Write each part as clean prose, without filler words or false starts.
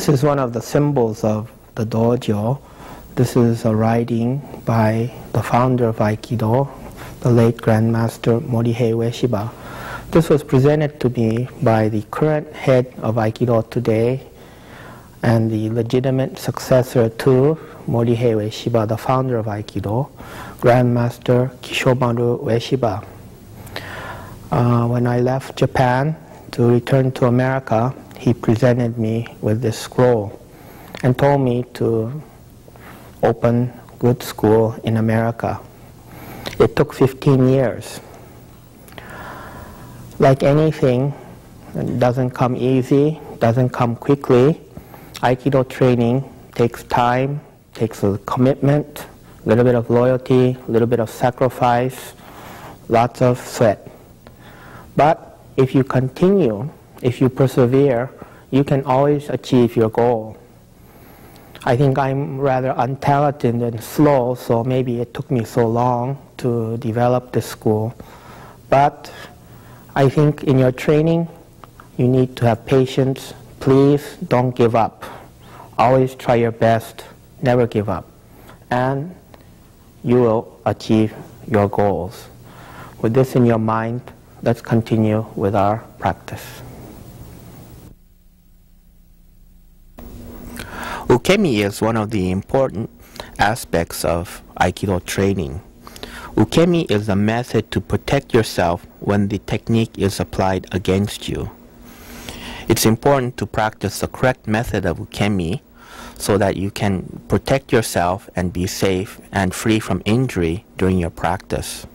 This is one of the symbols of the dojo. This is a writing by the founder of Aikido, the late Grandmaster Morihei Ueshiba. This was presented to me by the current head of Aikido today and the legitimate successor to Morihei Ueshiba, the founder of Aikido, Grandmaster Kishomaru Ueshiba. When I left Japan to return to America, he presented me with this scroll and told me to open good school in America. It took 15 years. Like anything, it doesn't come easy, doesn't come quickly. Aikido training takes time, takes a commitment, a little bit of loyalty, a little bit of sacrifice, lots of sweat. But if you continue, if you persevere, you can always achieve your goal. I think I'm rather untalented and slow, so maybe it took me so long to develop this school. But I think in your training, you need to have patience. Please don't give up. Always try your best, never give up. And you will achieve your goals. With this in your mind, let's continue with our practice. Ukemi is one of the important aspects of Aikido training. Ukemi is a method to protect yourself when the technique is applied against you. It's important to practice the correct method of Ukemi so that you can protect yourself and be safe and free from injury during your practice.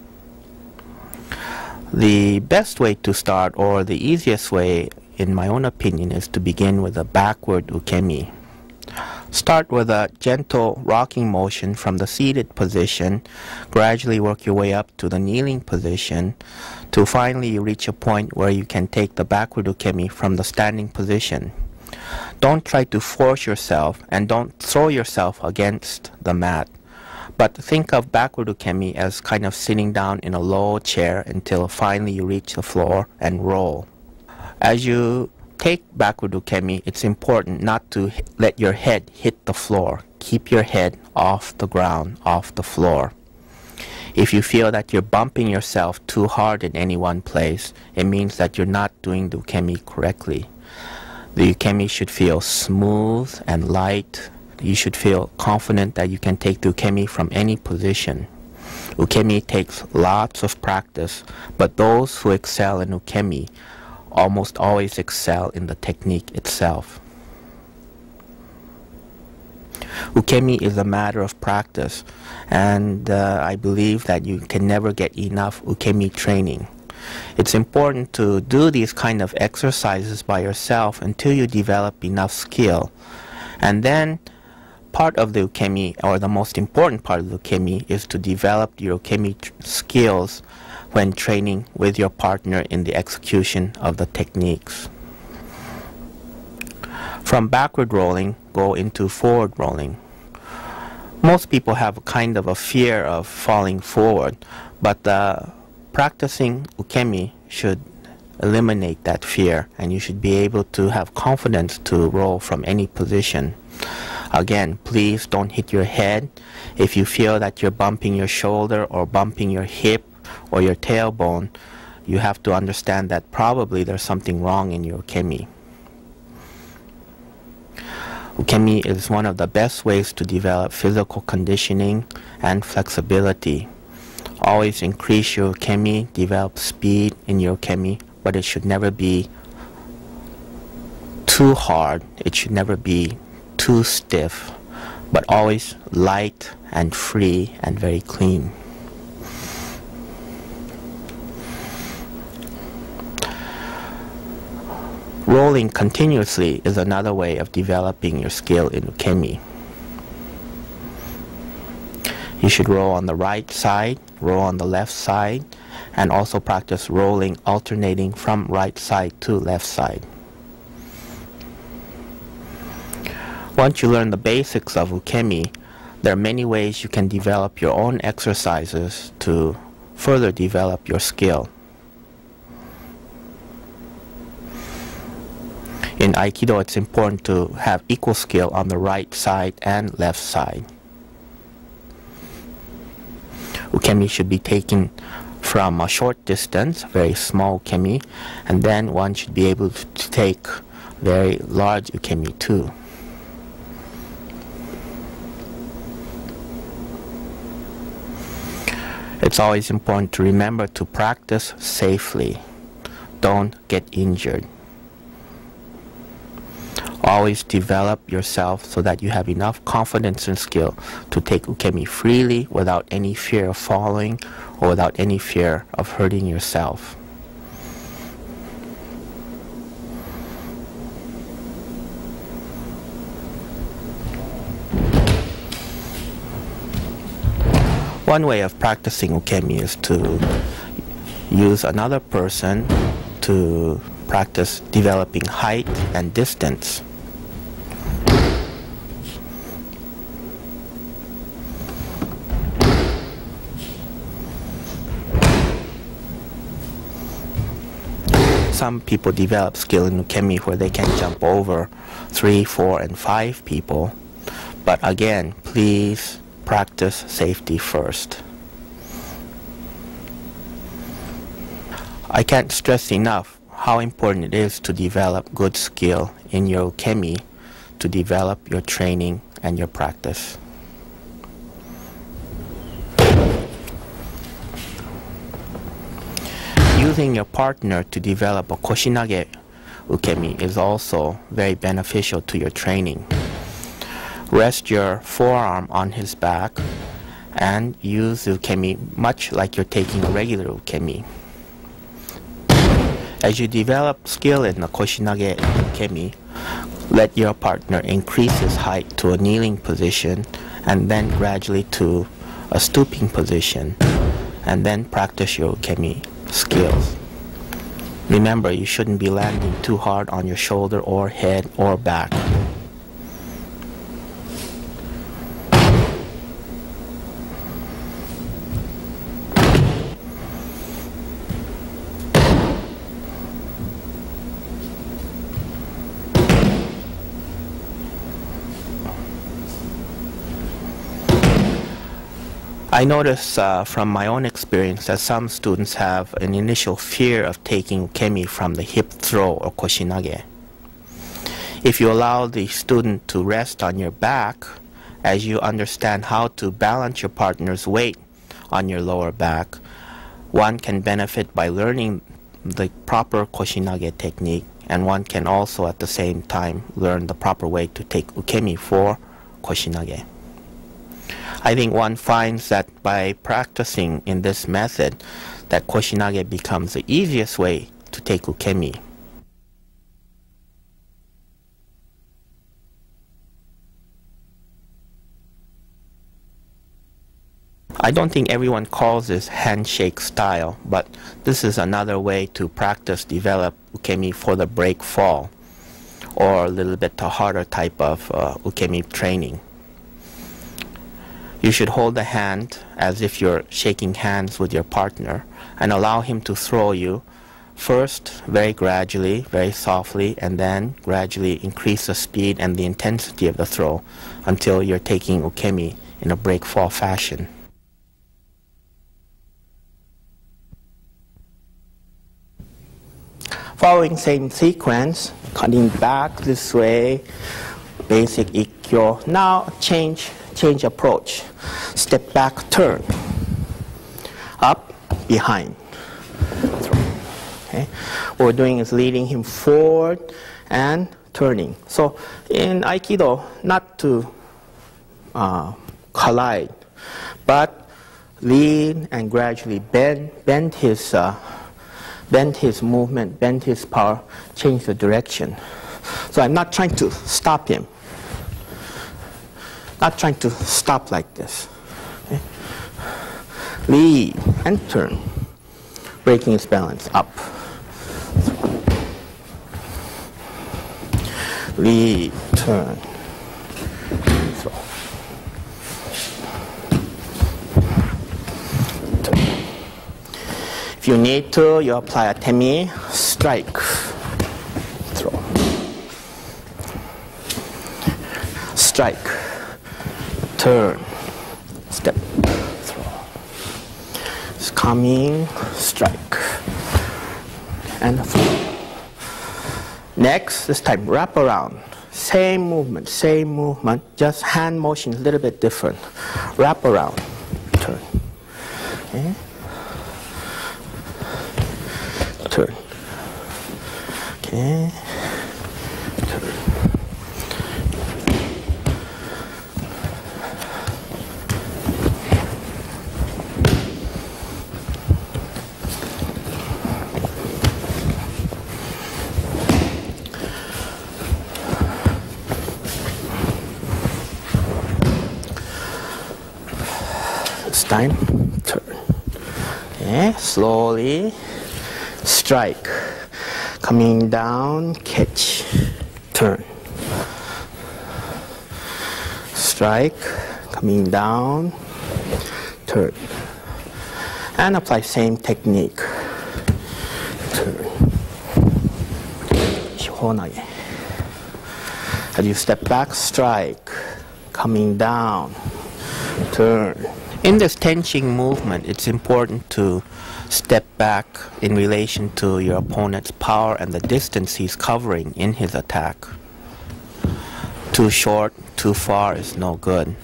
The best way to start, or the easiest way in my own opinion, is to begin with a backward Ukemi. Start with a gentle rocking motion from the seated position. Gradually work your way up to the kneeling position to finally reach a point where you can take the backward Ukemi from the standing position. Don't try to force yourself and don't throw yourself against the mat. But think of backward Ukemi as kind of sitting down in a low chair until finally you reach the floor and roll. As you take backward Ukemi, it's important not to let your head hit the floor. Keep your head off the ground, off the floor. If you feel that you're bumping yourself too hard in any one place, it means that you're not doing the Ukemi correctly. The Ukemi should feel smooth and light. You should feel confident that you can take the Ukemi from any position. Ukemi takes lots of practice, but those who excel in Ukemi almost always excel in the technique itself. Ukemi is a matter of practice, and I believe that you can never get enough Ukemi training. It's important to do these kind of exercises by yourself until you develop enough skill. And then part of the Ukemi, or the most important part of the Ukemi, is to develop your Ukemi skills when training with your partner in the execution of the techniques. From backward rolling, go into forward rolling. Most people have a kind of a fear of falling forward, but practicing Ukemi should eliminate that fear, and you should be able to have confidence to roll from any position. Again, please don't hit your head. If you feel that you're bumping your shoulder or bumping your hip or your tailbone, you have to understand that probably there's something wrong in your Ukemi. Ukemi is one of the best ways to develop physical conditioning and flexibility. Always increase your Ukemi, develop speed in your Ukemi, but it should never be too hard. It should never be too stiff, but always light and free and very clean. Rolling continuously is another way of developing your skill in Ukemi. You should roll on the right side, roll on the left side, and also practice rolling alternating from right side to left side. Once you learn the basics of Ukemi, there are many ways you can develop your own exercises to further develop your skill. In Aikido, it's important to have equal skill on the right side and left side. Ukemi should be taken from a short distance, very small ukemi, and then one should be able to take very large ukemi too. It's always important to remember to practice safely. Don't get injured. Always develop yourself so that you have enough confidence and skill to take ukemi freely without any fear of falling or without any fear of hurting yourself. One way of practicing ukemi is to use another person to practice developing height and distance. Some people develop skill in ukemi where they can jump over 3, 4, and 5 people. But again, please practice safety first. I can't stress enough how important it is to develop good skill in your ukemi, to develop your training and your practice. Using your partner to develop a koshinage ukemi is also very beneficial to your training. Rest your forearm on his back and use ukemi much like you're taking a regular ukemi. As you develop skill in the koshinage ukemi, let your partner increase his height to a kneeling position and then gradually to a stooping position, and then practice your ukemi skills. Remember, you shouldn't be landing too hard on your shoulder or head or back. I notice from my own experience that some students have an initial fear of taking ukemi from the hip throw or koshinage. If you allow the student to rest on your back as you understand how to balance your partner's weight on your lower back, one can benefit by learning the proper koshinage technique, and one can also at the same time learn the proper way to take ukemi for koshinage. I think one finds that by practicing in this method, that koshinage becomes the easiest way to take ukemi. I don't think everyone calls this handshake style, but this is another way to practice, develop ukemi for the break fall, or a little bit harder type of ukemi training. You should hold the hand as if you're shaking hands with your partner and allow him to throw you first very gradually, very softly, and then gradually increase the speed and the intensity of the throw until you're taking ukemi in a break fall fashion. Following same sequence, cutting back this way, basic ikkyo. Now change approach. Step back, turn. Up, behind. Throw. Okay. What we're doing is leading him forward and turning. So in Aikido, not to collide, but lead and gradually bend his movement, bend his power, change the direction. So I'm not trying to stop him. Not trying to stop like this. Okay. Lead and turn, breaking his balance up. Lead, turn, throw. Turn. If you need to, you apply a temi, strike, throw. strike, turn, step, throw. It's coming, strike, and throw. Next, this time wrap around. Same movement, just hand motion is a little bit different. Wrap around, turn. Okay. Turn. Okay. Turn. This time, turn. Okay, slowly. Strike, coming down, catch, turn. Strike, coming down, turn. And apply same technique. Turn. 시원하게. As you step back, strike, coming down, turn. In this tenching movement, it's important to step back in relation to your opponent's power and the distance he's covering in his attack. Too short, too far is no good.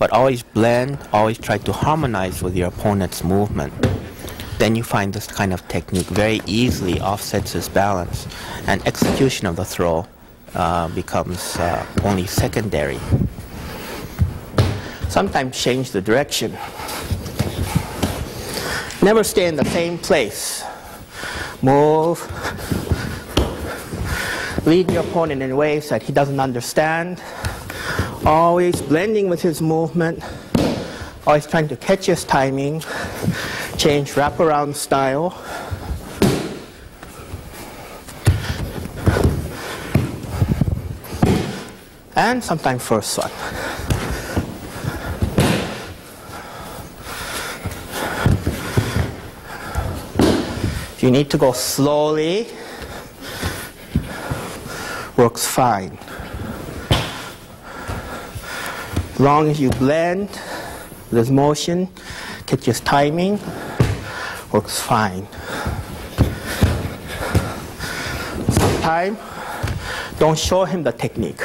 But always blend, always try to harmonize with your opponent's movement. Then you find this kind of technique very easily offsets his balance, and execution of the throw becomes only secondary. Sometimes change the direction. Never stay in the same place. Move. Lead your opponent in ways that he doesn't understand. Always blending with his movement. Always trying to catch his timing. Change wraparound style. And sometimes first one. If you need to go slowly, works fine. As long as you blend this motion, catch his timing, works fine. Sometimes, don't show him the technique.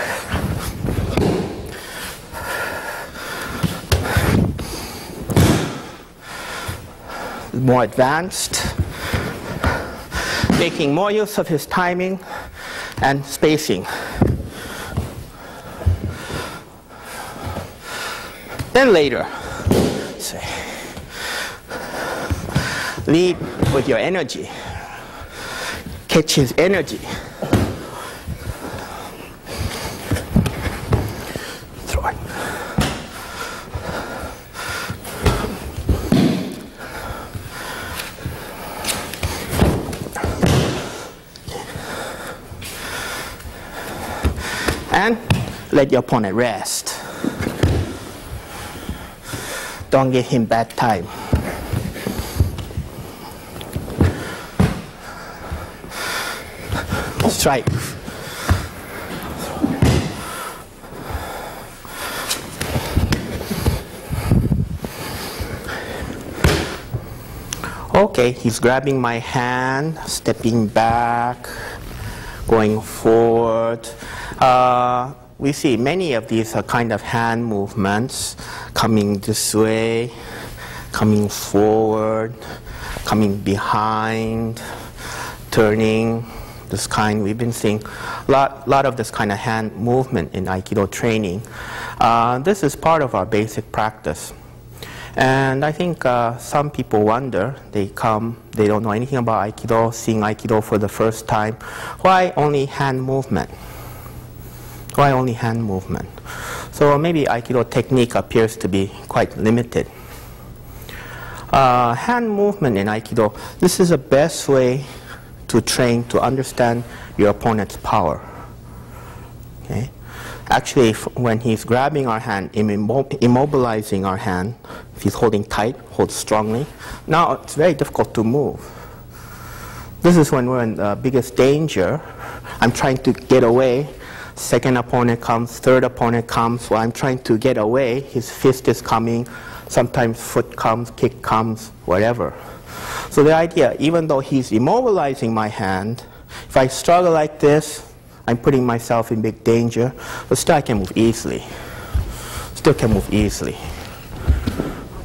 More advanced. Making more use of his timing and spacing. Then later, say, lead with your energy. Catch his energy. Throw it. And let your opponent rest. Don't give him bad time. Strike. Okay, he's grabbing my hand, stepping back, going forward. We see many of these are kind of hand movements, coming this way, coming forward, coming behind, turning, this kind. We've been seeing a lot of this kind of hand movement in Aikido training. This is part of our basic practice. And I think some people wonder, they come, they don't know anything about Aikido, seeing Aikido for the first time. Why only hand movement? Why only hand movement? So maybe Aikido technique appears to be quite limited. Hand movement in Aikido, this is the best way to train to understand your opponent's power. Okay? Actually, when he's grabbing our hand, immobilizing our hand, if he's holding tight, hold strongly, now it's very difficult to move. This is when we're in the biggest danger. I'm trying to get away. second opponent comes, third opponent comes. While I'm trying to get away, his fist is coming. Sometimes foot comes, kick comes, whatever. So the idea, even though he's immobilizing my hand, if I struggle like this, I'm putting myself in big danger, but still I can move easily. Still can move easily.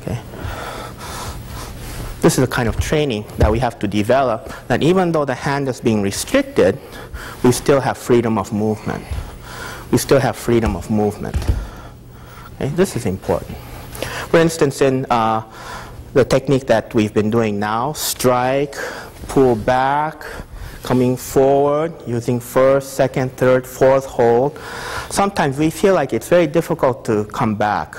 Okay. This is a kind of training that we have to develop, that even though the hand is being restricted, we still have freedom of movement. We still have freedom of movement. Okay. This is important. For instance, in the technique that we've been doing now, strike, pull back, coming forward, using first, second, third, fourth hold. Sometimes we feel like it's very difficult to come back.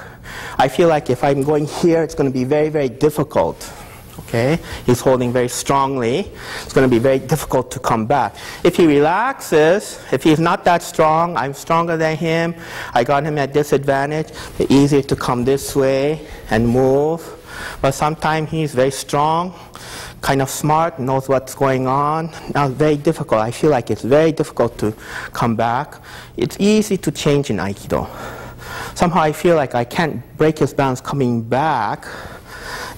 I feel like if I'm going here, it's going to be very, very difficult. Okay? He's holding very strongly. It's going to be very difficult to come back. If he relaxes, if he's not that strong, I'm stronger than him, I got him at disadvantage, it's easier to come this way and move. But sometimes he's very strong, kind of smart, knows what's going on. Now, very difficult. I feel like it's very difficult to come back. It's easy to change in Aikido. Somehow I feel like I can't break his balance coming back.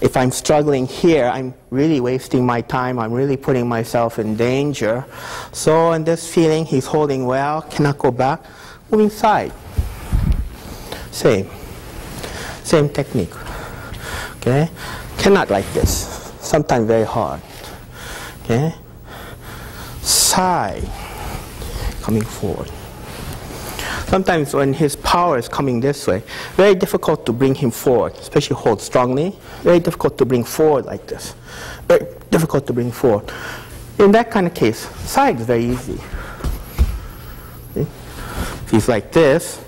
If I'm struggling here, I'm really wasting my time. I'm really putting myself in danger. So in this feeling, he's holding well, cannot go back, moving side. Same technique. Okay, cannot like this. Sometimes very hard. Okay, side, coming forward. Sometimes when his power is coming this way, very difficult to bring him forward, especially hold strongly. Very difficult to bring forward like this. Very difficult to bring forward. In that kind of case, side is very easy. See? If he's like this,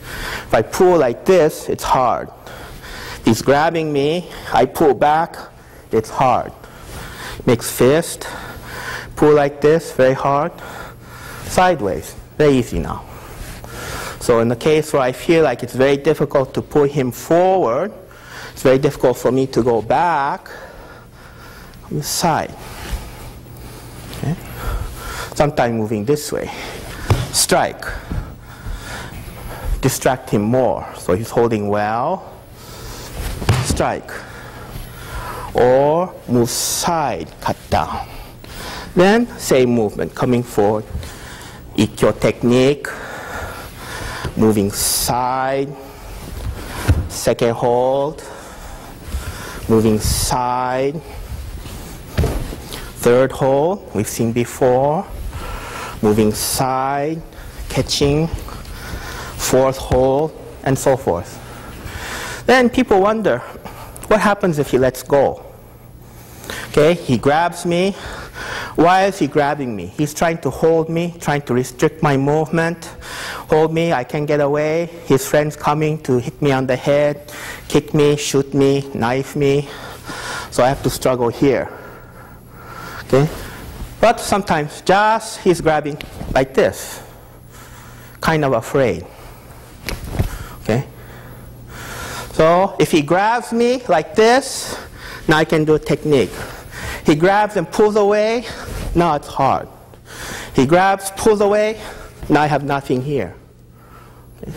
if I pull like this, it's hard. If he's grabbing me, I pull back, it's hard. Makes fist, pull like this, very hard. Sideways, very easy now. So in the case where I feel like it's very difficult to pull him forward, it's very difficult for me to go back, on the side. Okay. Sometimes moving this way. Strike. Distract him more. So he's holding well. Strike. Or move side, cut down. Then same movement, coming forward. Ikkyo technique. Moving side, second hold, moving side, third hold, we've seen before, moving side, catching, fourth hold, and so forth. Then people wonder, what happens if he lets go? Okay, he grabs me. Why is he grabbing me? He's trying to hold me, trying to restrict my movement. Hold me, I can't get away. His friend's coming to hit me on the head, kick me, shoot me, knife me. So I have to struggle here. Okay? But sometimes just he's grabbing like this. Kind of afraid. Okay? So if he grabs me like this, now I can do a technique. He grabs and pulls away, now it's hard. He grabs, pulls away, now I have nothing here. Okay.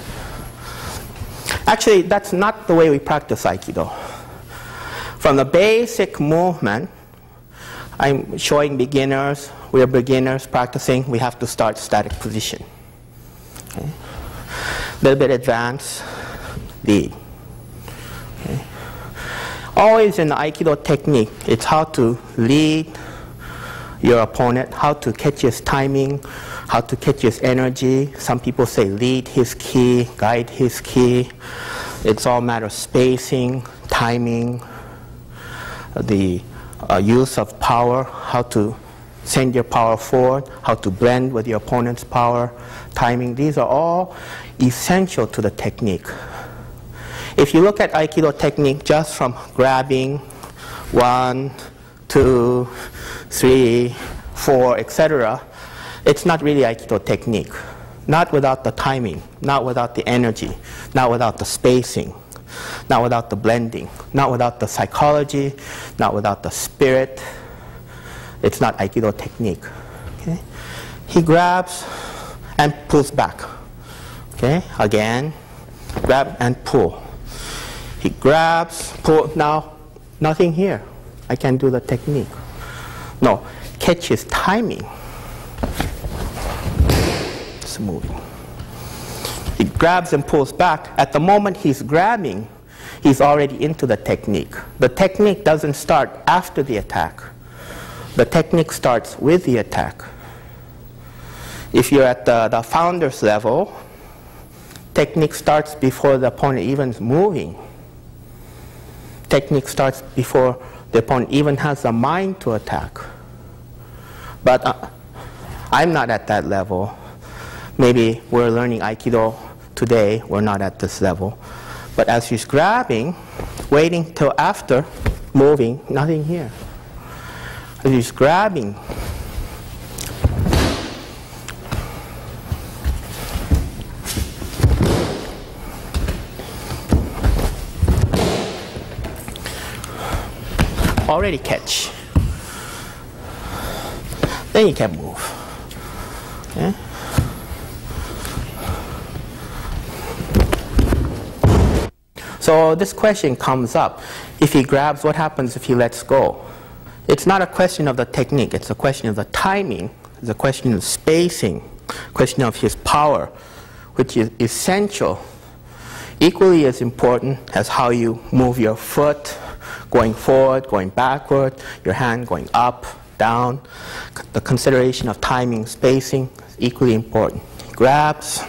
Actually, that's not the way we practice Aikido. From the basic movement, I'm showing beginners, we're beginners practicing, we have to start static position. Okay. A little bit advanced, lead. Okay. Always in the Aikido technique, it's how to lead your opponent, how to catch his timing, how to catch his energy. Some people say lead his ki, guide his ki. It's all a matter of spacing, timing, the use of power, how to send your power forward, how to blend with your opponent's power, timing. These are all essential to the technique. If you look at Aikido technique just from grabbing 1, 2, 3, 4, etc., it's not really Aikido technique. Not without the timing, not without the energy, not without the spacing, not without the blending, not without the psychology, not without the spirit. It's not Aikido technique. Okay? He grabs and pulls back. Okay, again, grab and pull. He grabs, pull, now nothing here. I can do the technique. No, catch his timing. It's moving. He grabs and pulls back. At the moment he's grabbing, he's already into the technique. The technique doesn't start after the attack. The technique starts with the attack. If you're at the founder's level, technique starts before the opponent even is moving. Technique starts before the opponent even has the mind to attack. But I'm not at that level. Maybe we're learning Aikido today, we're not at this level. But as he's grabbing, waiting till after, moving, nothing here. As he's grabbing, already catch. Then you can move. Okay? So this question comes up. If he grabs, what happens if he lets go? It's not a question of the technique. It's a question of the timing. It's a question of spacing, a question of his power, which is essential, equally as important as how you move your foot, going forward, going backward, your hand going up, down. The consideration of timing, spacing is equally important. He grabs.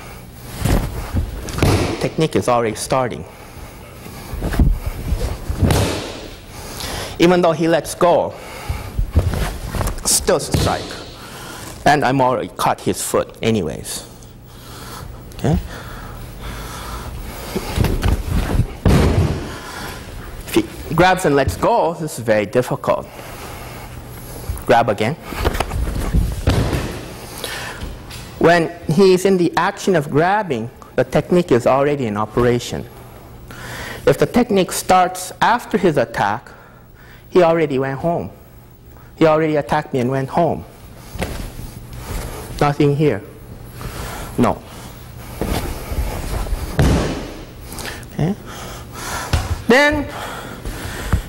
Technique is already starting. Even though he lets go, still strike. And I'm already caught his foot anyways. Okay? If he grabs and lets go, this is very difficult. Grab again. When he's in the action of grabbing, the technique is already in operation. If the technique starts after his attack, he already went home. He already attacked me and went home. Nothing here. No. Okay. Then,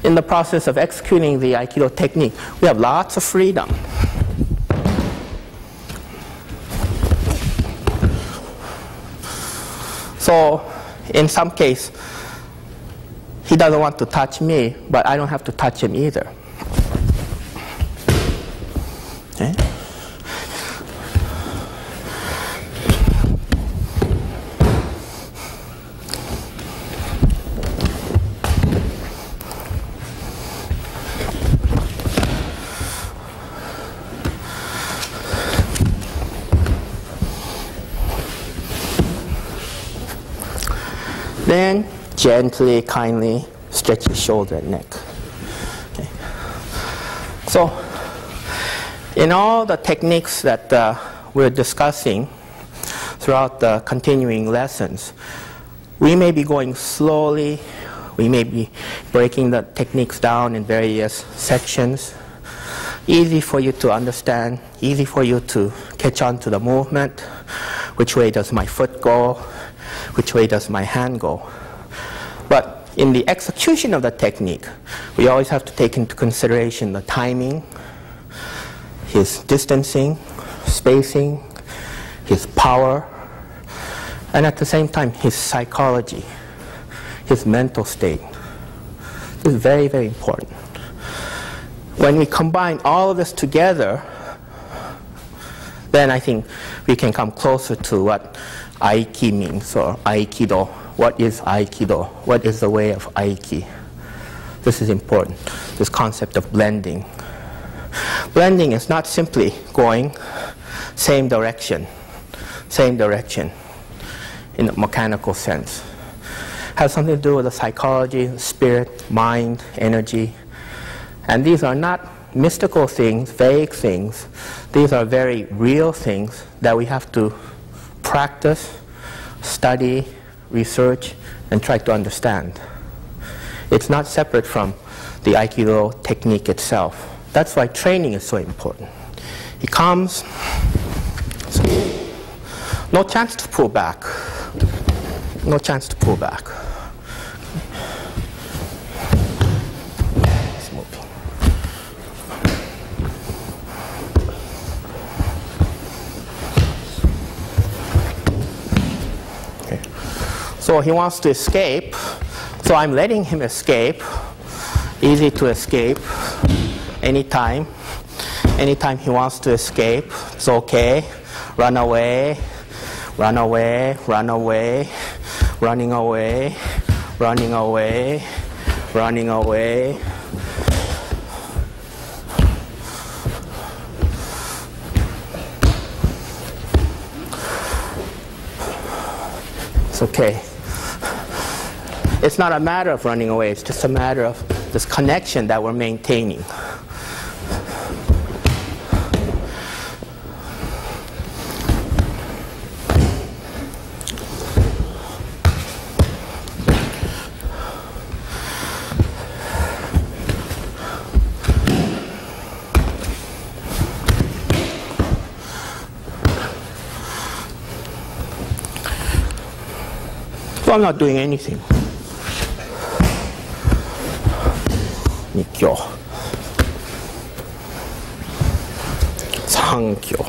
in the process of executing the Aikido technique, we have lots of freedom. So, in some case, he doesn't want to touch me, but I don't have to touch him either. Okay? Then gently, kindly stretch his shoulder and neck. Okay. So, in all the techniques that we're discussing throughout the continuing lessons, we may be going slowly, we may be breaking the techniques down in various sections. Easy for you to understand, easy for you to catch on to the movement. Which way does my foot go? Which way does my hand go? But in the execution of the technique, we always have to take into consideration the timing, his distancing, spacing, his power, and at the same time, his psychology, his mental state. This is very, very important. When we combine all of this together, then I think we can come closer to what Aiki means, or Aikido. What is Aikido? What is the way of Aiki? This is important, this concept of blending. Blending is not simply going same direction in a mechanical sense. It has something to do with the psychology, spirit, mind, energy. And these are not mystical things, vague things. These are very real things that we have to practice, study, research, and try to understand. It's not separate from the Aikido technique itself. That's why training is so important. He comes, no chance to pull back, No chance to pull back. It's moving. Okay. So he wants to escape. So I'm letting him escape. Easy to escape anytime. Anytime he wants to escape, it's okay. Run away, run away, run away, running away, running away, running away. It's okay. It's not a matter of running away, it's just a matter of this connection that we're maintaining. So I'm not doing anything. 2教3教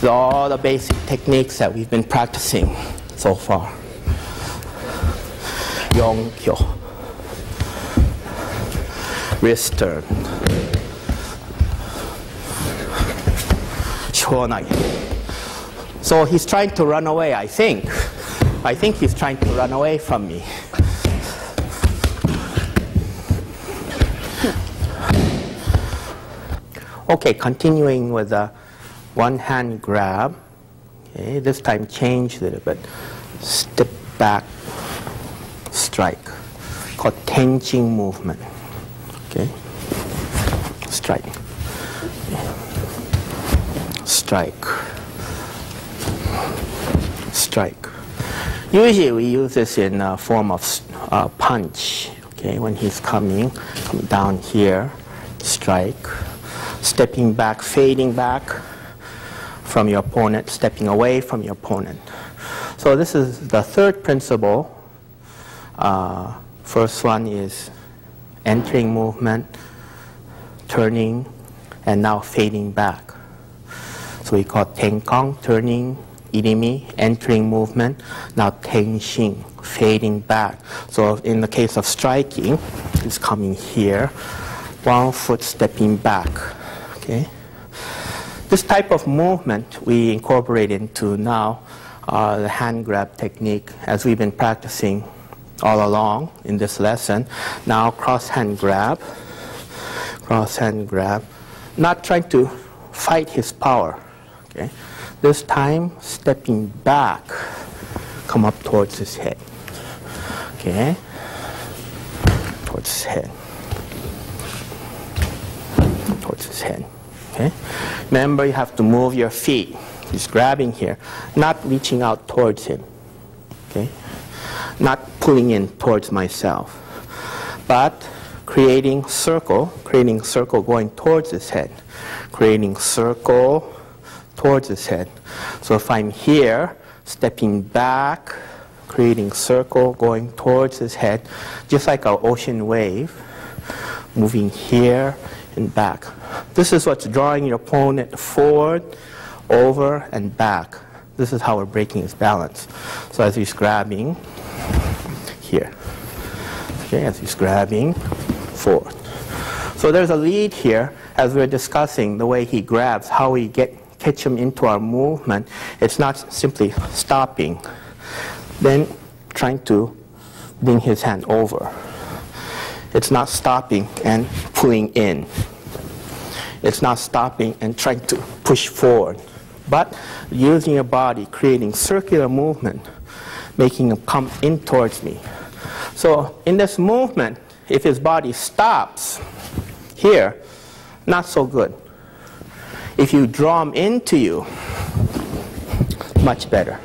These are all the basic techniques that we've been practicing so far. 4教 Wrist turn. 小投げ So he's trying to run away, I think. I think he's trying to run away from me. Okay, continuing with a one-hand grab. Okay, this time change a little bit. Step back, strike. Called tenjing movement. Okay, strike. Strike. Strike. Usually we use this in a form of punch. Okay, when he's coming down here, strike. Stepping back, fading back from your opponent, stepping away from your opponent. So this is the third principle. First one is entering movement, turning, and now fading back. So we call tenkong, turning, irimi, entering movement, now tenshin, fading back. So in the case of striking, it's coming here, one foot stepping back. Okay. This type of movement we incorporate into now the hand grab technique as we've been practicing all along in this lesson. Now cross hand grab, not trying to fight his power. Okay. This time, stepping back, come up towards his head. Okay, towards his head. Towards his head. Okay. Remember, you have to move your feet. He's grabbing here, not reaching out towards him. Okay, not pulling in towards myself, but creating circle going towards his head, creating circle towards his head. So if I'm here, stepping back, creating circle, going towards his head, just like an ocean wave, moving here and back. This is what's drawing your opponent forward, over, and back. This is how we're breaking his balance. So as he's grabbing, here. Okay, as he's grabbing, forward. So there's a lead here, as we're discussing the way he grabs, how we catch him into our movement. It's not simply stopping, then trying to bring his hand over. It's not stopping and pulling in. It's not stopping and trying to push forward, but using your body, creating circular movement, making him come in towards me. So in this movement, if his body stops here, not so good. If you draw him into you, much better.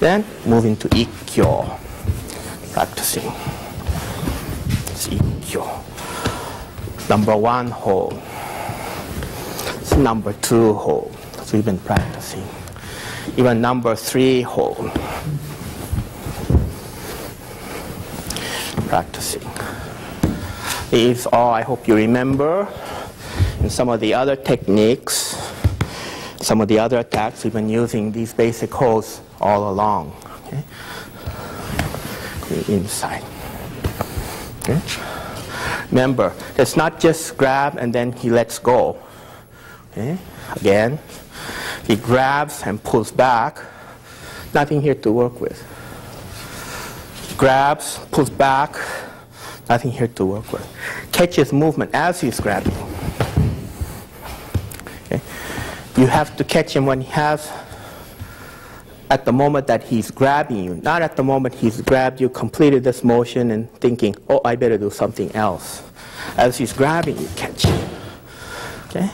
Then moving to ikkyo, practicing. It's ikkyo. Number 1 hold. It's number 2 hold. So we've been practicing. Even number 3 hold. Practicing. These all I hope you remember. And some of the other techniques, some of the other attacks, we've been using these basic holds all along. Okay? Inside. Okay? Remember, it's not just grab and then he lets go. Okay? Again, he grabs and pulls back. Nothing here to work with. Grabs, pulls back. Nothing here to work with. Catches movement as he's grabbing. Okay? You have to catch him when he has, at the moment that he's grabbing you, not at the moment he's grabbed you, completed this motion and thinking, oh, I better do something else. As he's grabbing you, catch him. Okay?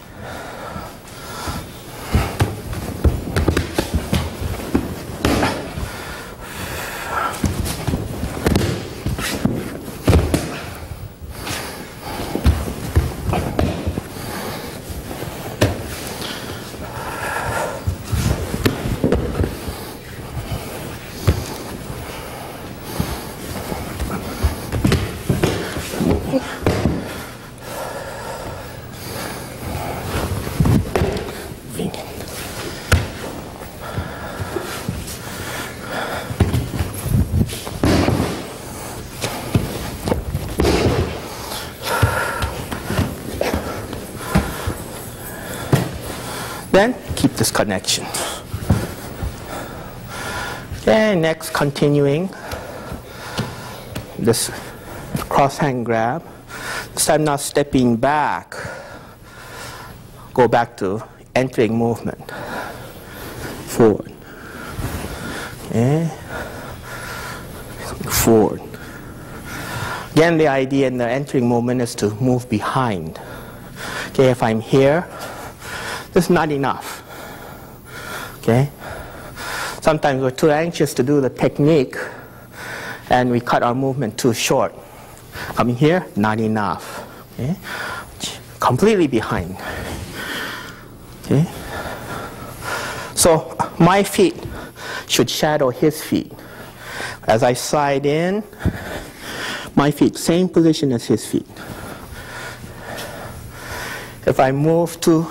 Then keep this connection. Okay, next continuing this cross hand grab. This time not stepping back. Go back to entering movement. Forward. Okay. Forward. Again, the idea in the entering movement is to move behind. Okay, if I'm here, this is not enough. Okay? Sometimes we're too anxious to do the technique and we cut our movement too short. Coming here, not enough. Okay? Completely behind. Okay? So my feet should shadow his feet. As I slide in, my feet, same position as his feet. If I move too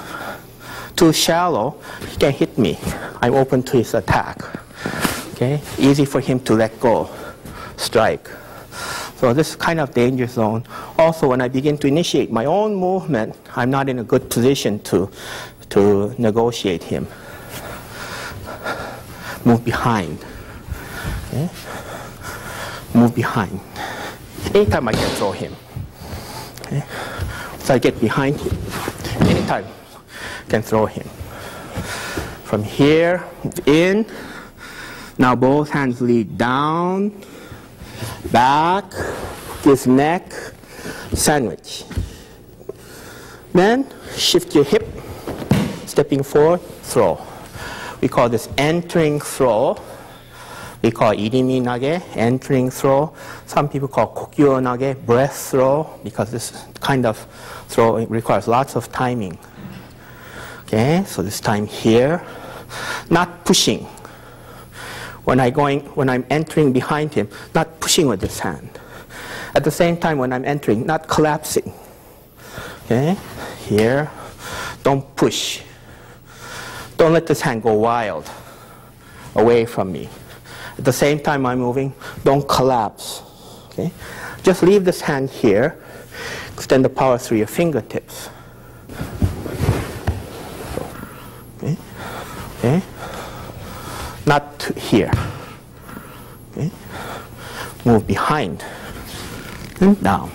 shallow, he can hit me. I'm open to his attack. Okay? Easy for him to let go, strike. So this is kind of danger zone. Also, when I begin to initiate my own movement, I'm not in a good position to negotiate him. Move behind. Okay? Move behind. Anytime I can throw him. Okay? So I get behind him. Anytime I can throw him. From here, move in. Now both hands lead down, back, his neck, sandwich. Then shift your hip, stepping forward, throw. We call this entering throw. We call irimi nage, entering throw. Some people call kokyo nage, breath throw, because this kind of throw requires lots of timing. Okay, so this time here, not pushing. When I'm entering behind him, not pushing with this hand. At the same time, when I'm entering, not collapsing. Okay, here, don't push. Don't let this hand go wild, away from me. At the same time I'm moving, don't collapse. Okay? Just leave this hand here. Extend the power through your fingertips. Okay? Okay? Not here. Okay? Move behind and down.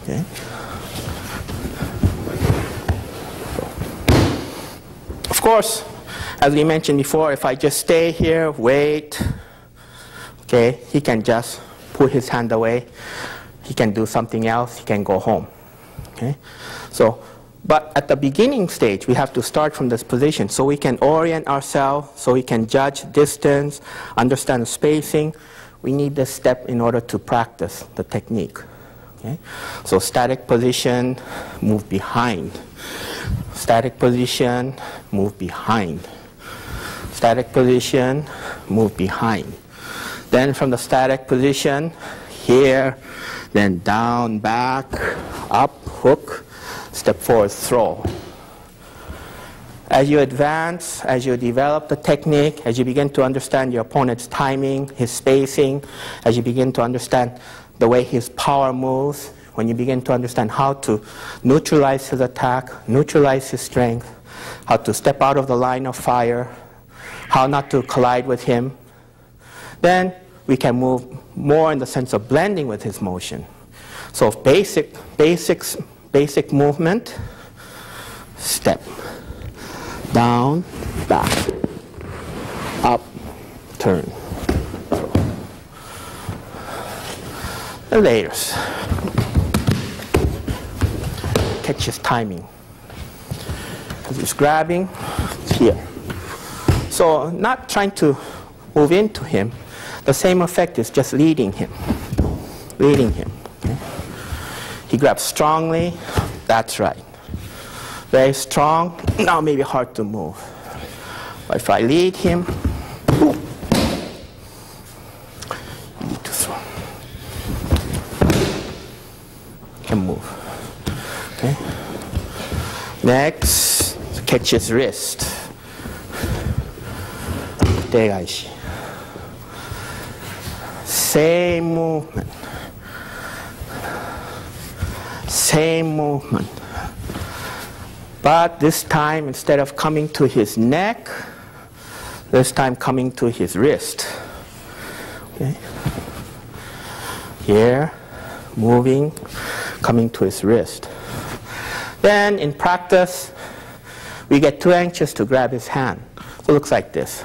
Okay? Of course, as we mentioned before, if I just stay here, wait, okay, he can just put his hand away. He can do something else. He can go home. Okay? So, but at the beginning stage, we have to start from this position so we can orient ourselves, so we can judge distance, understand the spacing. We need this step in order to practice the technique. Okay? So static position, move behind. Static position, move behind. Static position, move behind. Then from the static position, here, then down, back, up, hook, step forward, throw. As you advance, as you develop the technique, as you begin to understand your opponent's timing, his spacing, as you begin to understand the way his power moves, when you begin to understand how to neutralize his attack, neutralize his strength, how to step out of the line of fire, how not to collide with him, then we can move more in the sense of blending with his motion. So basic movement, step, down, back, up, turn, throw. The layers. Catch his timing. As he's grabbing, it's here. So not trying to move into him. The same effect is just leading him. Leading him. Okay? He grabs strongly. That's right. Very strong. Now maybe hard to move. But if I lead him, boom, you need to throw. Can move. Okay. Next, catch his wrist. Same movement. Same movement. But this time, instead of coming to his neck, this time coming to his wrist. Okay. Here, moving, coming to his wrist. Then in practice, we get too anxious to grab his hand. So it looks like this.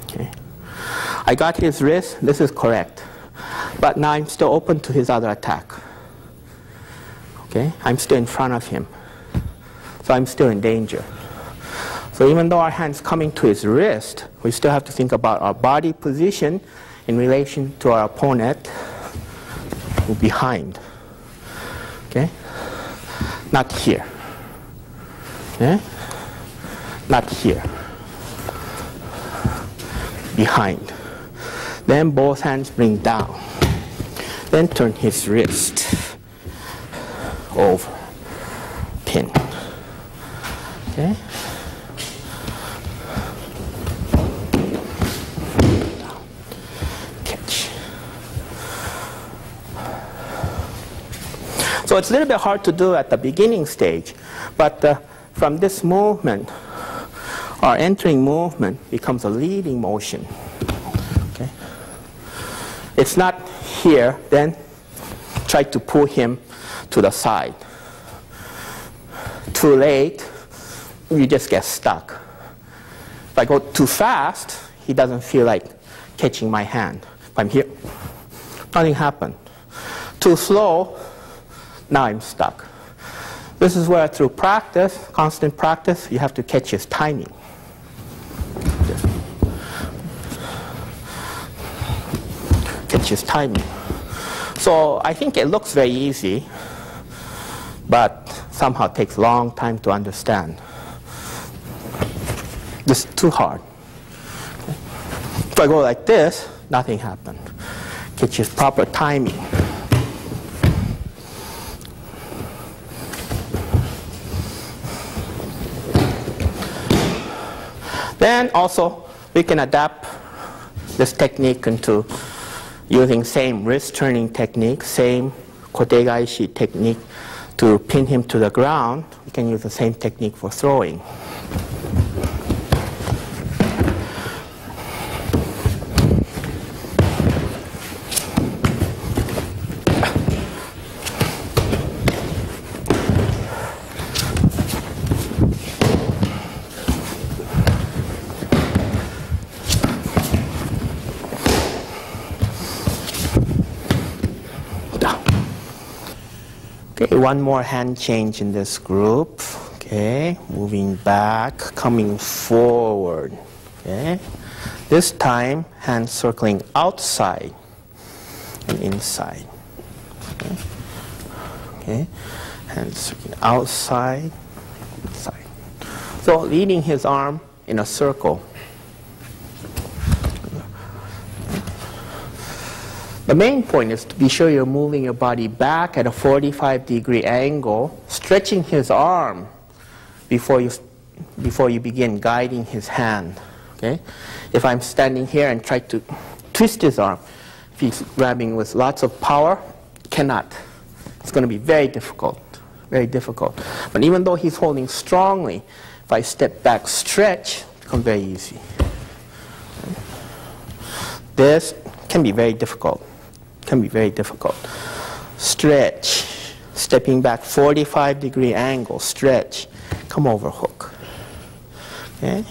Okay. I got his wrist, this is correct. But now I'm still open to his other attack. Okay? I'm still in front of him. So I'm still in danger. So even though our hand's coming to his wrist, we still have to think about our body position in relation to our opponent behind. Okay? Not here. Okay? Not here. Behind. Then both hands bring down. Then turn his wrist over. Pin. Okay? Catch. So it's a little bit hard to do at the beginning stage, but from this movement, our entering movement becomes a leading motion. Okay? It's not here, then try to pull him to the side. Too late, you just get stuck. If I go too fast, he doesn't feel like catching my hand. If I'm here, nothing happened. Too slow, now I'm stuck. This is where through practice, constant practice, you have to catch his timing. Catch his timing. So I think it looks very easy, but somehow takes a long time to understand. This is too hard. Okay. If I go like this, nothing happened. Catch his proper timing. Then also, we can adapt this technique into using same wrist turning technique, same kotegaishi technique to pin him to the ground. We can use the same technique for throwing. Okay, one more hand change in this group. Okay, moving back, coming forward. Okay, this time hands circling outside and inside. Okay, Hands outside, side. So leading his arm in a circle. The main point is to be sure you're moving your body back at a 45-degree angle, stretching his arm before you begin guiding his hand. Okay? If I'm standing here and try to twist his arm, if he's grabbing with lots of power, cannot. It's going to be very difficult, very difficult. But even though he's holding strongly, if I step back, stretch, it becomes very easy. This can be very difficult. Can be very difficult. Stretch, stepping back 45-degree angle, stretch, come over, hook. Okay?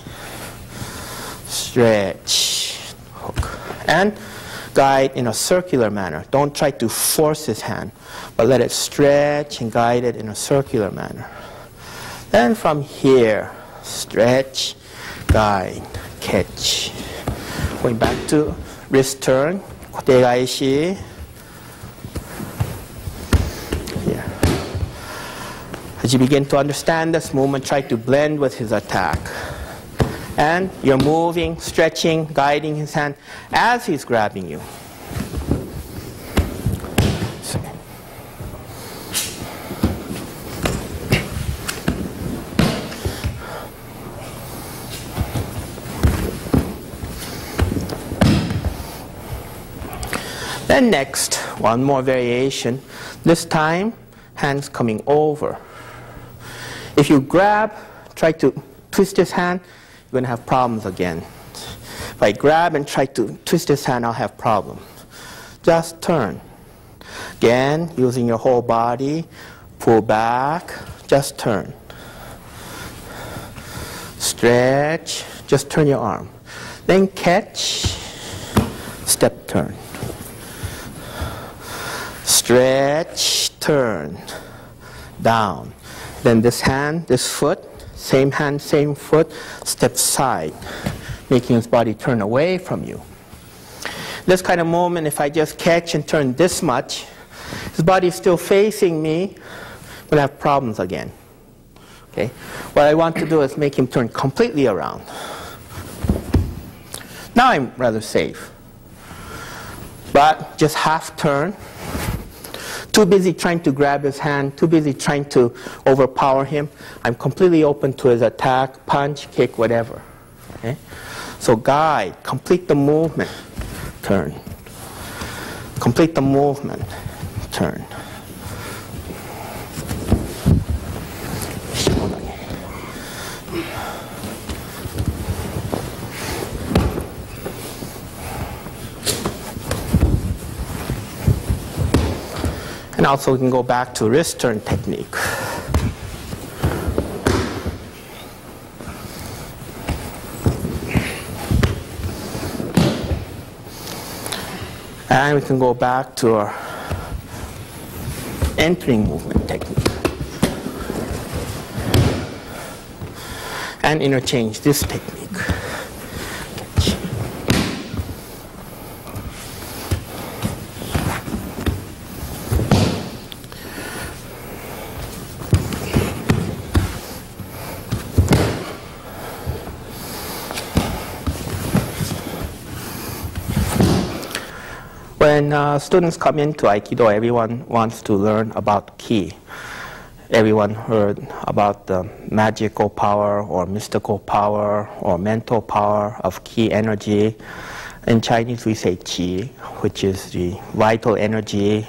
Stretch, hook. And guide in a circular manner. Don't try to force his hand, but let it stretch and guide it in a circular manner. Then from here, stretch, guide, catch. Going back to wrist turn. Here. As you begin to understand this movement, try to blend with his attack. And you're moving, stretching, guiding his hand as he's grabbing you. Then next, one more variation. This time, hands coming over. If you grab, try to twist his hand, you're going to have problems again. If I grab and try to twist his hand, I'll have problems. Just turn. Again, using your whole body, pull back, just turn. Stretch, just turn your arm. Then catch, step turn. Stretch, turn, down. Then this hand, this foot, same hand, same foot, step side, making his body turn away from you. This kind of movement, if I just catch and turn this much, his body is still facing me, I'm going to have problems again. Okay? What I want to do is make him turn completely around. Now I'm rather safe. But just half turn. Too busy trying to grab his hand, too busy trying to overpower him. I'm completely open to his attack, punch, kick, whatever. Okay? So guide, complete the movement, turn. Complete the movement, turn. And also we can go back to wrist turn technique. And we can go back to our entering movement technique. And interchange this technique. When students come into Aikido, everyone wants to learn about ki. Everyone heard about the magical power or mystical power or mental power of ki energy. In Chinese we say qi, which is the vital energy.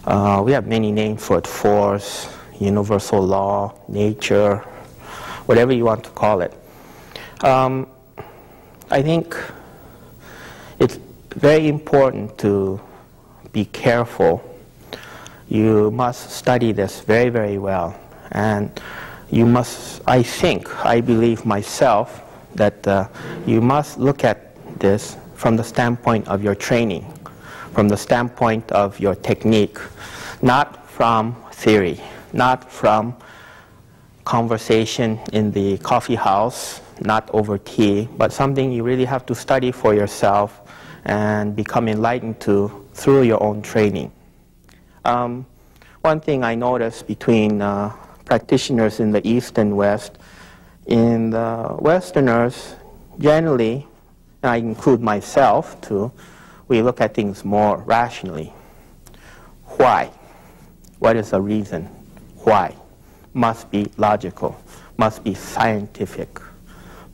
We have many names for it: force, universal law, nature, whatever you want to call it. I think it's very important to be careful. You must study this very, very well. And you must, I believe myself, that you must look at this from the standpoint of your training, from the standpoint of your technique, not from theory, not from conversation in the coffee house, not over tea, but something you really have to study for yourself and become enlightened to through your own training. one thing I noticed between practitioners in the East and West, in the Westerners, generally, and I include myself too, we look at things more rationally. Why? What is the reason? Why? Must be logical, must be scientific,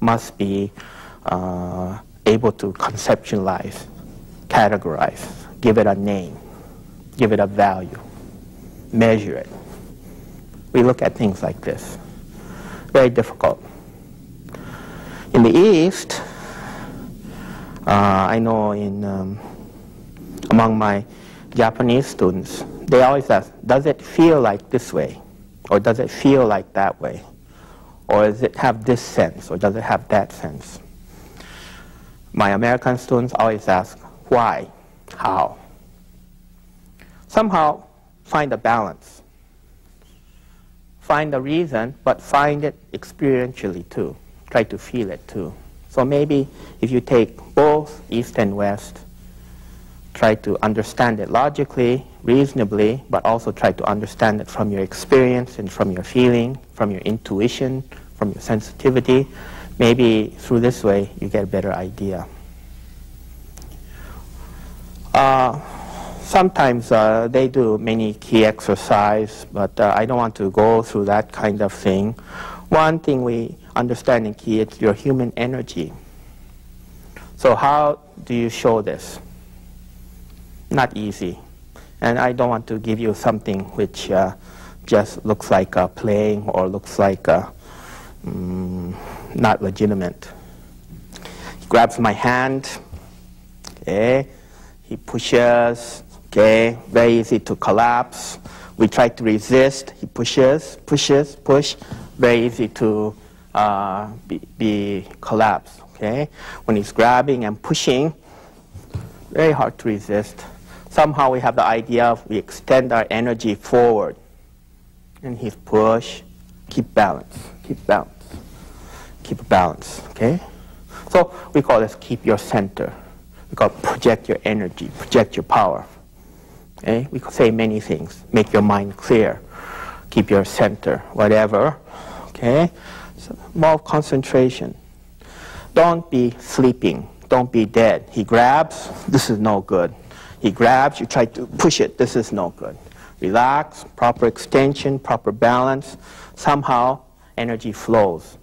must be able to conceptualize, categorize, give it a name, give it a value, measure it. We look at things like this. Very difficult. In the East, I know among my Japanese students, they always ask, does it feel like this way? Or does it feel like that way? Or does it have this sense? Or does it have that sense? My American students always ask, why? How? Somehow find a balance. Find the reason, but find it experientially too. Try to feel it too. So maybe if you take both East and West, try to understand it logically, reasonably, but also try to understand it from your experience and from your feeling, from your intuition, from your sensitivity. Maybe through this way you get a better idea. Sometimes they do many key exercise, but I don't want to go through that kind of thing. One thing we understand in key is your human energy. So how do you show this? Not easy. And I don't want to give you something which just looks like playing or looks like not legitimate. He grabs my hand, okay? He pushes, okay? Very easy to collapse. We try to resist. He pushes, push. Very easy to be collapsed, okay? When he's grabbing and pushing, very hard to resist. Somehow we have the idea of we extend our energy forward. And he's push, keep balance, keep balance, keep balance, okay? So we call this keep your center. We call it project your energy, project your power. Okay? We could say many things. Make your mind clear, keep your center, whatever, okay? So more concentration. Don't be sleeping, don't be dead. He grabs, this is no good. He grabs, you try to push it, this is no good. Relax, proper extension, proper balance, somehow energy flows.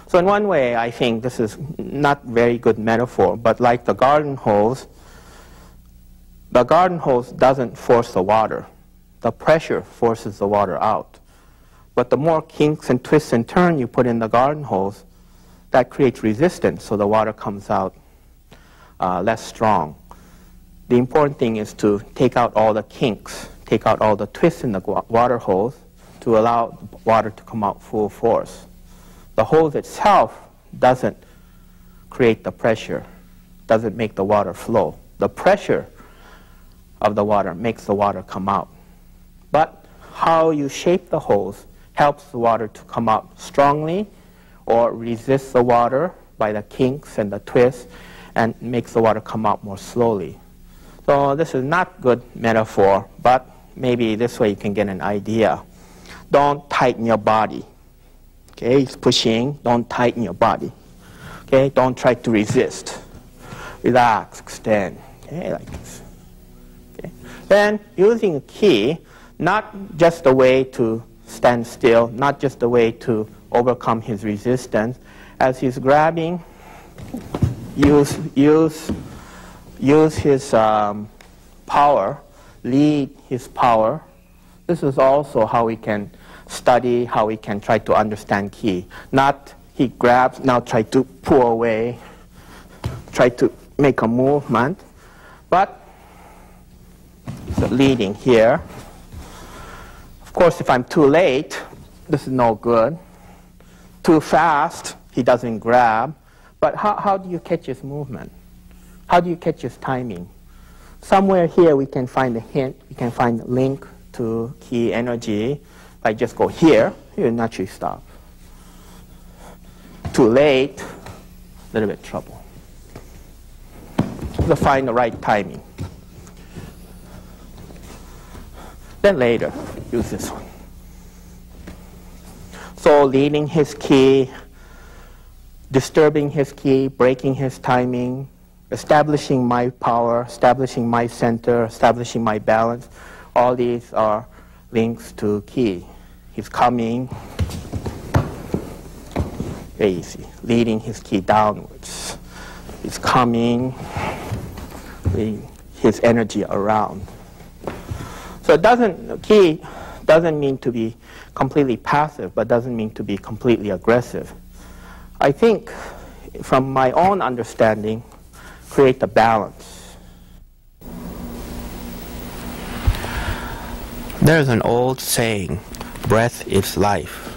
So in one way, I think this is not very good metaphor, but like the garden hose doesn't force the water. The pressure forces the water out. But the more kinks and twists and turns you put in the garden hose, that creates resistance, so the water comes out less strong. The important thing is to take out all the kinks, take out all the twists in the water hose to allow the water to come out full force. The hose itself doesn't create the pressure, doesn't make the water flow. The pressure of the water makes the water come out. But how you shape the hose helps the water to come out strongly or resist the water by the kinks and the twists and makes the water come out more slowly. So this is not good metaphor, but maybe this way you can get an idea. Don't tighten your body. Okay, he's pushing, don't tighten your body. Okay, don't try to resist. Relax, extend, okay, like this. Okay. Then using a key, not just a way to stand still, not just a way to overcome his resistance. As he's grabbing, use his power, lead his power. This is also how we can study, how we can try to understand ki. Not he grabs, now try to pull away, try to make a movement, but so leading here. Of course, if I'm too late, this is no good. Too fast, he doesn't grab. But how do you catch his movement? How do you catch his timing? Somewhere here we can find a hint, we can find a link to ki energy. If I just go here, you naturally stop. Too late, a little bit trouble. To find the right timing. Then later, use this one. So leading his ki, disturbing his ki, breaking his timing, establishing my power, establishing my center, establishing my balance, all these are links to ki. He's coming, very easy, leading his ki downwards. He's coming, leading his energy around. So it doesn't, ki doesn't mean to be completely passive, but doesn't mean to be completely aggressive. I think, from my own understanding, create a balance. There's an old saying, breath is life.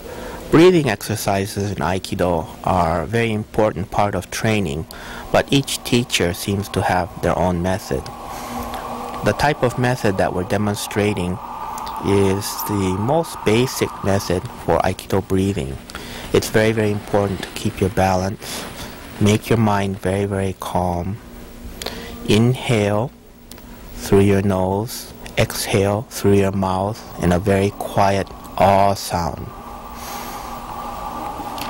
Breathing exercises in Aikido are a very important part of training, but each teacher seems to have their own method. The type of method that we're demonstrating is the most basic method for Aikido breathing. It's very, very important to keep your balance, make your mind very, very calm. Inhale through your nose, exhale through your mouth in a very quiet ah sound.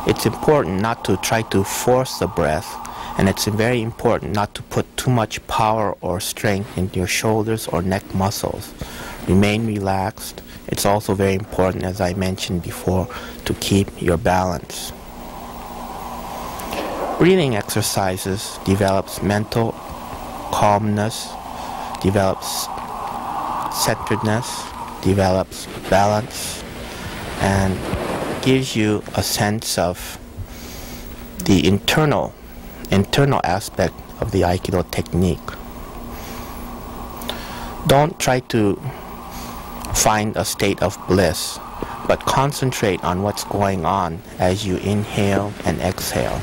It's important not to try to force the breath, and it's very important not to put too much power or strength into your shoulders or neck muscles. Remain relaxed. It's also very important, as I mentioned before, to keep your balance. Breathing exercises develops mental calmness, develops centeredness, develops balance, and gives you a sense of the internal aspect of the Aikido technique. Don't try to find a state of bliss, but concentrate on what's going on as you inhale and exhale.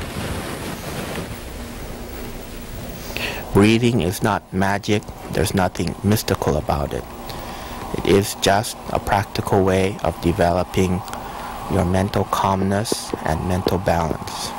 Breathing is not magic. There's nothing mystical about it. It is just a practical way of developing your mental calmness and mental balance.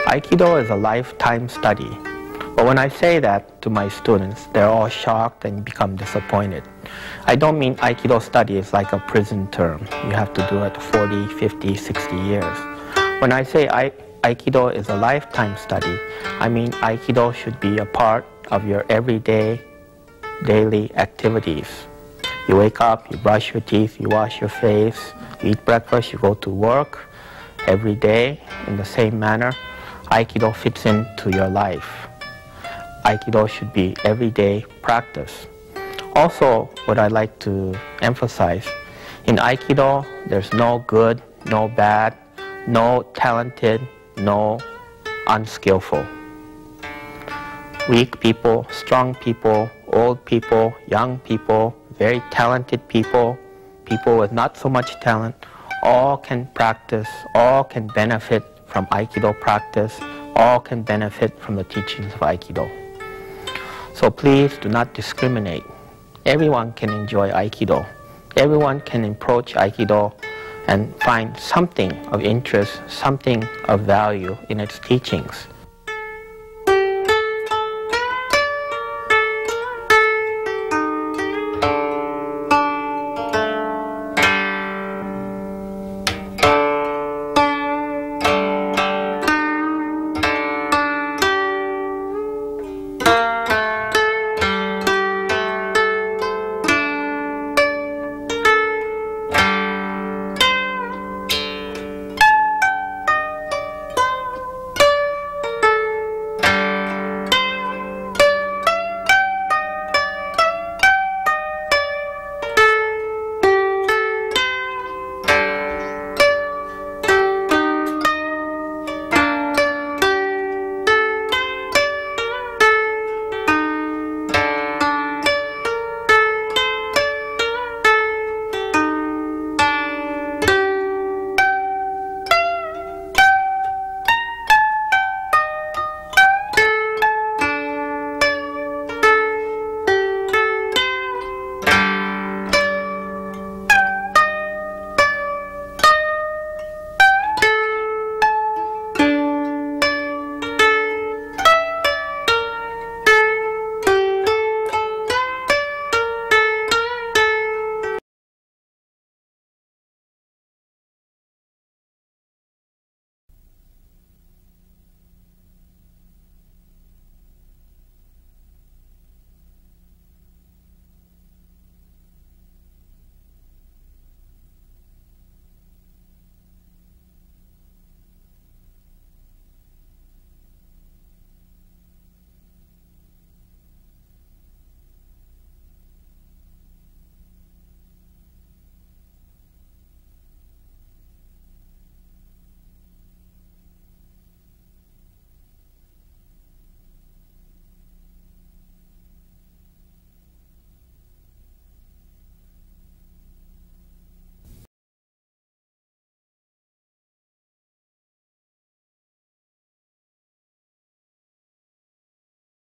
Aikido is a lifetime study. But when I say that to my students, they're all shocked and become disappointed. I don't mean Aikido study is like a prison term. You have to do it 40, 50, 60 years. When I say Aikido is a lifetime study, I mean Aikido should be a part of your everyday, daily activities. You wake up, you brush your teeth, you wash your face, you eat breakfast, you go to work every day in the same manner. Aikido fits into your life. Aikido should be everyday practice. Also, what I like to emphasize, in Aikido, there's no good, no bad, no talented, no unskillful. Weak people, strong people, old people, young people, very talented people, people with not so much talent, all can practice, all can benefit from Aikido practice, all can benefit from the teachings of Aikido. So please do not discriminate. Everyone can enjoy Aikido. Everyone can approach Aikido and find something of interest, something of value in its teachings.